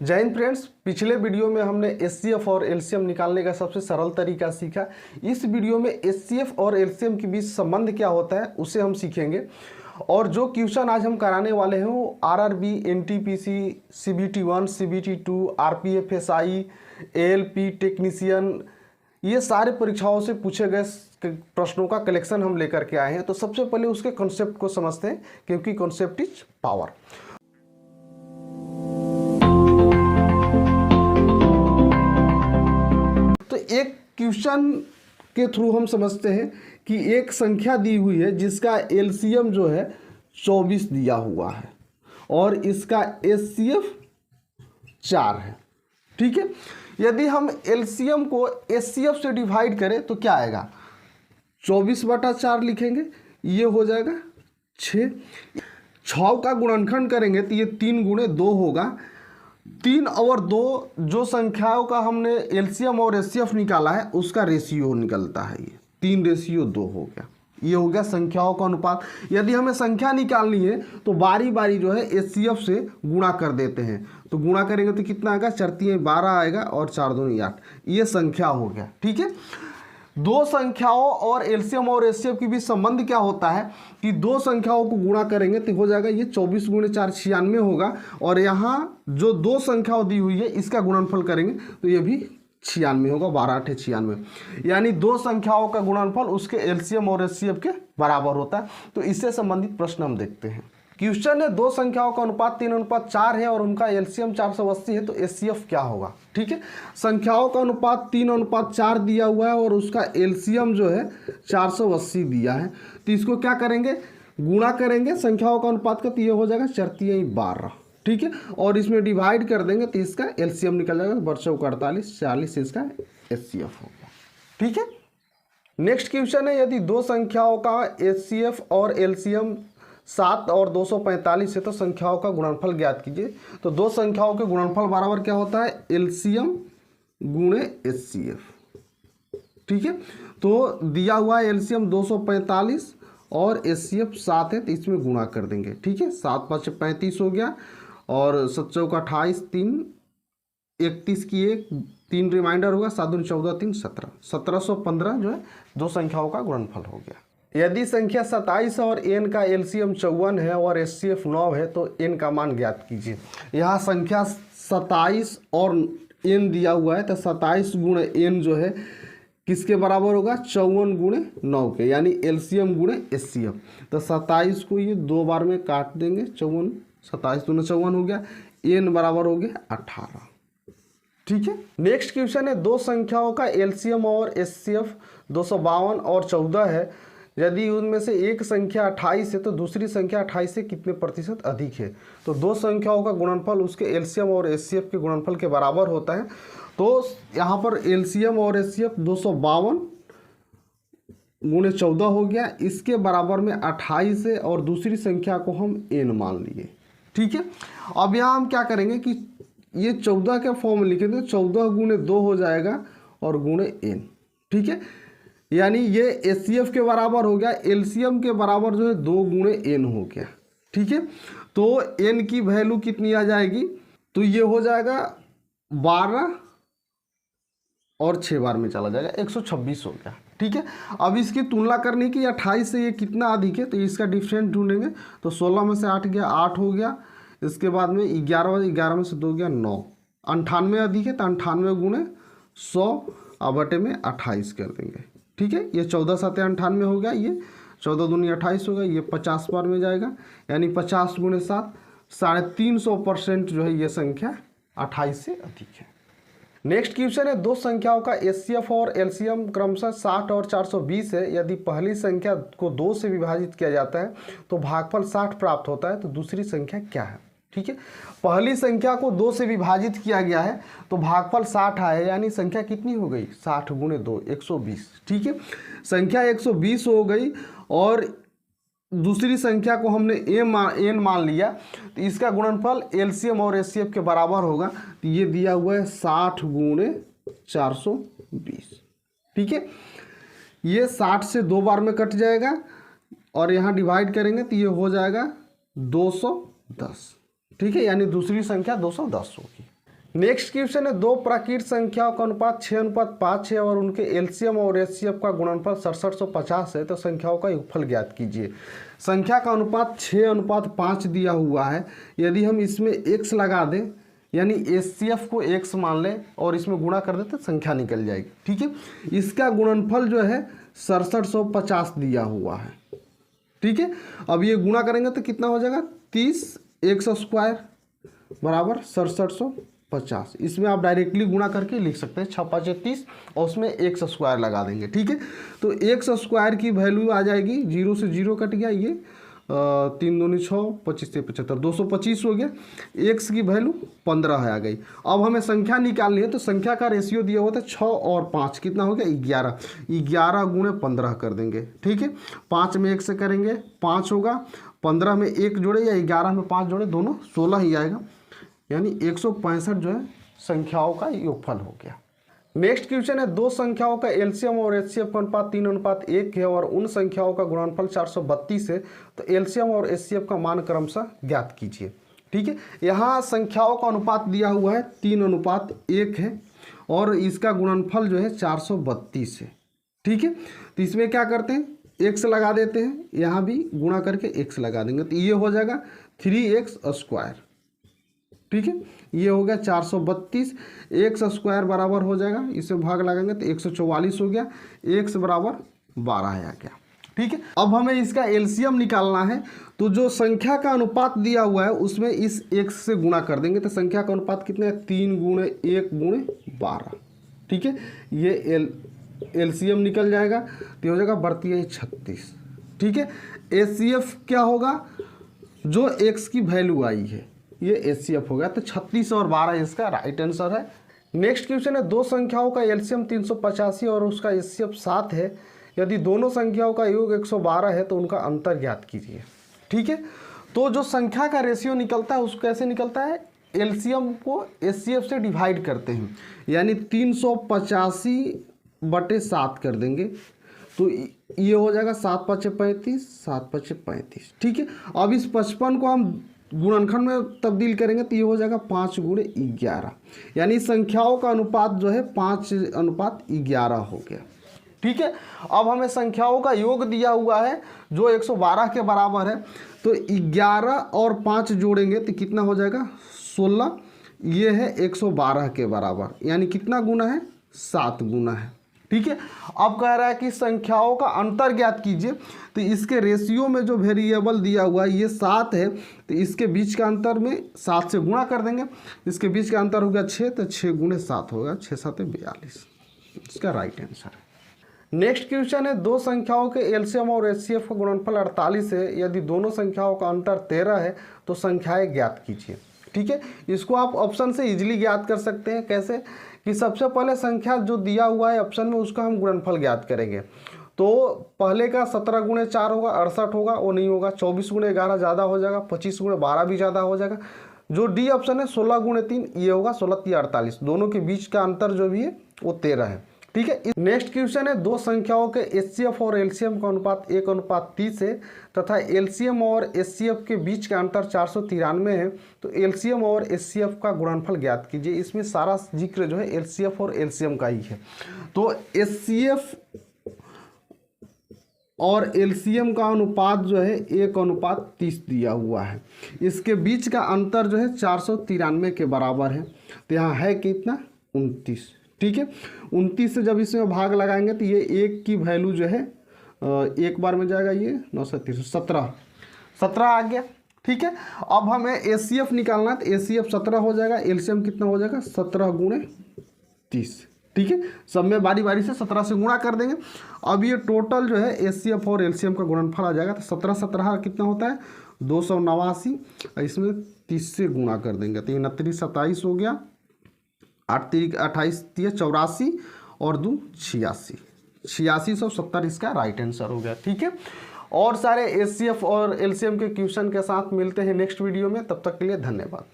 जय हिंद फ्रेंड्स। पिछले वीडियो में हमने एचसीएफ और एलसीएम निकालने का सबसे सरल तरीका सीखा। इस वीडियो में एचसीएफ और एलसीएम के बीच संबंध क्या होता है उसे हम सीखेंगे। और जो क्वेश्चन आज हम कराने वाले हैं वो RRB, NTPC, CBT 1, CBT 2, RPF SI, ALP technician, ये सारे परीक्षाओं से पूछे गए प्रश्नों का कलेक्शन हम लेकर के आए हैं। तो सबसे पहले उसके कॉन्सेप्ट को समझते हैं, क्योंकि कॉन्सेप्ट इज पावर। तो एक क्वेश्चन के थ्रू हम समझते हैं कि एक संख्या दी हुई है जिसका एलसीएम जो है 24 दिया हुआ है और इसका एचसीएफ 4 है। ठीक है, यदि हम एलसीएम को एचसीएफ से डिवाइड करें तो क्या आएगा, 24/4 लिखेंगे, ये हो जाएगा 6। 6 का गुणनखंड करेंगे तो ये 3 × 2 होगा। 3 और 2 जो संख्याओं का हमने एलसीएम और एचसीएफ निकाला है उसका रेशियो निकलता है। ये 3:2 हो गया। ये हो गया संख्याओं का अनुपात। यदि हमें संख्या निकालनी है तो बारी बारी जो है एचसीएफ से गुणा कर देते हैं। तो गुणा करेंगे तो कितना आएगा, 4 × 12 आएगा और 4 × 2 = 8। ये संख्या हो गया। ठीक है, दो संख्याओं और एलसीएम और एचसीएफ के बीच संबंध क्या होता है कि दो संख्याओं को गुणा करेंगे तो हो जाएगा ये 24 × 4 = 96 होगा। और यहाँ जो दो संख्याओं दी हुई है इसका गुणनफल करेंगे तो ये भी 96 होगा। 12×8 = 96, यानी दो संख्याओं का गुणनफल उसके एलसीएम और एचसीएफ के बराबर होता है। तो इससे संबंधित प्रश्न हम देखते हैं। क्वेश्चन है दो संख्याओं का अनुपात 3:4 है और उनका एलसीएम 480 है, तो एचसीएफ क्या होगा। ठीक है, संख्याओं का अनुपात 3:4 दिया हुआ है और उसका एलसीएम जो है 480 दिया है। तो इसको क्या करेंगे, गुणा करेंगे संख्याओं का अनुपात का, तो ये हो जाएगा 4 × 12। ठीक है, और इसमें डिवाइड कर देंगे तो इसका एलसीएम निकल जाएगा 48, 40 इसका एचसीएफ होगा। ठीक है, नेक्स्ट क्वेश्चन है यदि दो संख्याओं का एचसीएफ और एलसीएम 7 और 245 है तो संख्याओं का गुणनफल ज्ञात कीजिए। तो दो संख्याओं के गुणनफल बराबर क्या होता है, एलसीएम × एचसीएफ। ठीक है, तो दिया हुआ है एलसीएम 245 और एचसीएफ 7 है, तो इसमें गुणा कर देंगे। ठीक है, 7 × 5 = 35 हो गया और 7 × 4 = 28, 3 31 की 1, 3 रिमाइंडर होगा, 7 × 2 = 14, 3 17, 1715 जो है दो संख्याओं का गुणनफल हो गया। यदि संख्या 27 और n का एलसीएम 54 है और एचसीएफ 9 है तो n का मान ज्ञात कीजिए। यहाँ संख्या 27 और n दिया हुआ है, तो 27 × n जो है किसके बराबर होगा, 54 × 9 के, यानी एलसीएम × एचसीएफ। तो 27 को ये 2 बार में काट देंगे, 54, 27 × 2 = 54 हो गया, n बराबर हो गया 18। ठीक है, नेक्स्ट क्वेश्चन है दो संख्याओं का एलसीएम और एचसीएफ 252 और 14 है। यदि उनमें से एक संख्या 28 है तो दूसरी संख्या 28 से कितने प्रतिशत अधिक है। तो दो संख्याओं का गुणनफल उसके एलसीएम और एचसीएफ के गुणनफल के बराबर होता है। तो यहाँ पर एलसीएम और एचसीएफ 252 × 14 हो गया, इसके बराबर में 28 है और दूसरी संख्या को हम n मान लिए। ठीक है, अब यहाँ हम क्या करेंगे कि ये 14 के फॉर्म में लिखेंगे, 14 × 2 हो जाएगा और × n। ठीक है, यानी ये एचसीएफ के बराबर हो गया, एलसीएम के बराबर जो है 2 × n हो गया। ठीक है, तो n की वैल्यू कितनी आ जाएगी, तो ये हो जाएगा 12 और 6 बार में चला जाएगा, 126 हो गया। ठीक है, अब इसकी तुलना करने की 28 से ये कितना अधिक है, तो इसका डिफरेंस ढूंढेंगे। तो 16 में से 8 गया, 8 हो गया। इसके बाद में 11 में से 2 गया, 9। 98 अधिक है, तो 98 × 100 बटे में 28 कर देंगे। ठीक है, ये 14 × 7 = 98 हो गया, ये 14 × 2 = 28 होगा, ये 50 बार में जाएगा, यानी 50 × 7 350% जो है ये संख्या 28 से अधिक है। नेक्स्ट क्वेश्चन है दो संख्याओं का एचसीएफ और एलसीएम क्रमशः 60 और 420 है। यदि पहली संख्या को 2 से विभाजित किया जाता है तो भागफल 60 प्राप्त होता है, तो दूसरी संख्या क्या है। ठीक है, पहली संख्या को 2 से विभाजित किया गया है तो भागफल 60 आया, यानी संख्या कितनी हो गई, 60 × 2 = 120। ठीक है, संख्या 120 हो गई और दूसरी संख्या को हमने n मान लिया, तो इसका गुणनफल एलसीएम और एचसीएफ के बराबर होगा। तो ये दिया हुआ है 60 × 420। ठीक है, ये 60 से 2 बार में कट जाएगा और यहाँ डिवाइड करेंगे तो ये हो जाएगा 210। ठीक है, यानी दूसरी संख्या 210 होगी। नेक्स्ट क्वेश्चन है, दो प्राकृत संख्याओं का अनुपात 6:5 है और उनके एलसीएम और एचसीएफ का गुणनफल 6750 है, तो संख्याओं का योगफल ज्ञात कीजिए। संख्या का अनुपात 6:5 दिया हुआ है। यदि हम इसमें x लगा दें, यानी एचसीएफ को x मान लें और इसमें गुणा कर दें तो संख्या निकल जाएगी। ठीक है, इसका गुणनफल जो है 6750 दिया हुआ है। ठीक है, अब ये गुणा करेंगे तो कितना हो जाएगा, 30 x स्क्वायर बराबर 6750। इसमें आप डायरेक्टली गुणा करके लिख सकते हैं 6×5 = 30 और उसमें x स्क्वायर लगा देंगे। ठीक है, तो x स्क्वायर की वैल्यू आ जाएगी, 0 से 0 कट गया, ये 3 दूनी 6, 25 से 75, 225 हो गया। x की वैल्यू 15 है आ गई। अब हमें संख्या निकालनी है, तो संख्या का रेशियो दिया हुआ था 6 और 5, कितना हो गया 11। 11 गुणे 15 कर देंगे। ठीक है, 5 में 1 से करेंगे 5 होगा, 15 में 1 जोड़े या 11 में 5 जोड़े, दोनों 16 ही आएगा, यानी 165 जो है संख्याओं का योगफल हो गया। नेक्स्ट क्वेश्चन है, दो संख्याओं का एलसीएम और एचसीएफ का अनुपात 3:1 है और उन संख्याओं का गुणनफल 432 है, तो एलसीएम और एचसीएफ का मान क्रमशः ज्ञात कीजिए। ठीक है, यहाँ संख्याओं का अनुपात दिया हुआ है 3:1 है और इसका गुणनफल जो है 432 है। ठीक है, तो इसमें क्या करते हैं, x लगा देते हैं, यहाँ भी गुणा करके x लगा देंगे, तो ये हो जाएगा 3x स्क्वायर। ठीक है, ये हो गया 432, x स्क्वायर बराबर हो जाएगा, इसे भाग लगाएंगे तो 144 हो गया, x बराबर 12 है आ गया। ठीक है, अब हमें इसका एलसीएम निकालना है, तो जो संख्या का अनुपात दिया हुआ है उसमें इस x से गुणा कर देंगे, तो संख्या का अनुपात कितना है, 3 × 1 × 12। ठीक है, ये एलसीएम निकल जाएगा, तो हो जाएगा बढ़ती है 36। ठीक है, एचसीएफ क्या होगा, जो x की वैल्यू आई है ये एचसीएफ हो गया, तो 36 और 12 इसका राइट आंसर है। नेक्स्ट क्वेश्चन है, दो संख्याओं का एलसीएम 385 और उसका एचसीएफ 7 है, यदि दोनों संख्याओं का योग 112 है तो उनका अंतर ज्ञात कीजिए। ठीक है, तो जो संख्या का रेशियो निकलता है उसको कैसे निकलता है, एलसीएम को एचसीएफ से डिवाइड करते हैं, यानी 385/7 कर देंगे, तो ये हो जाएगा 7×5 = 35, 7×5 = 35। ठीक है, अब इस 55 को हम गुणनखंड में तब्दील करेंगे तो ये हो जाएगा 5×11, यानी संख्याओं का अनुपात जो है 5:11 हो गया। ठीक है, अब हमें संख्याओं का योग दिया हुआ है जो 112 के बराबर है, तो 11 और 5 जोड़ेंगे तो कितना हो जाएगा 16, ये है 112 के बराबर, यानी कितना गुना है, 7 गुना है। ठीक है, अब कह रहा है कि संख्याओं का अंतर ज्ञात कीजिए, तो इसके रेशियो में जो वेरिएबल दिया हुआ है ये 7 है, तो इसके बीच का अंतर में 7 से गुणा कर देंगे, इसके बीच का अंतर हो गया 6, तो 6 × 7 होगा, 6×7 = 42, इसका राइट आंसर है। नेक्स्ट क्वेश्चन है, दो संख्याओं के एलसीएम और एचसीएफ का गुणनफल 48 है, यदि दोनों संख्याओं का अंतर 13 है तो संख्याएं ज्ञात कीजिए। ठीक है, इसको आप ऑप्शन से इजीली ज्ञात कर सकते हैं। कैसे कि सबसे पहले संख्या जो दिया हुआ है ऑप्शन में उसका हम गुणनफल ज्ञात करेंगे, तो पहले का 17 × 4 होगा 68 होगा, वो नहीं होगा। 24 × 11 ज़्यादा हो जाएगा, 25 × 12 भी ज़्यादा हो जाएगा। जो डी ऑप्शन है 16 × 3 ये होगा, 16×3 = 48, दोनों के बीच का अंतर जो भी है वो 13 है। ठीक है, नेक्स्ट क्वेश्चन है, दो संख्याओं के एचसीएफ और एलसीएम का अनुपात 1:30 है तथा एलसीएम और एचसीएफ के बीच का अंतर 493 है, तो एलसीएम और एचसीएफ का गुणनफल ज्ञात कीजिए। इसमें सारा जिक्र जो है एलसीएफ और एलसीएम का ही है, तो एचसीएफ और एलसीएम का अनुपात जो है 1:30 दिया हुआ है, इसके बीच का अंतर जो है 493 के बराबर है, तो यहाँ है कितना 29। ठीक है, 29 से जब इसमें भाग लगाएंगे तो ये 1 की वैल्यू जो है एक बार में जाएगा, ये 9 से 30 17 आ गया। ठीक है, अब हमें एचसीएफ निकालना है, तो एचसीएफ 17 हो जाएगा, एलसीएम कितना हो जाएगा 17 × 30। ठीक है, सब में बारी बारी से 17 से गुणा कर देंगे। अब ये टोटल जो है एचसीएफ और एलसीएम का गुणनफल आ जाएगा, तो 17 कितना होता है 289, इसमें 30 से गुणा कर देंगे तो 29 27 हो गया, 8 × 28 84 और 2 86, 8670 इसका राइट आंसर हो गया। ठीक है, और सारे एचसीएफ और एलसीएम के क्वेश्चन के साथ मिलते हैं नेक्स्ट वीडियो में, तब तक के लिए धन्यवाद।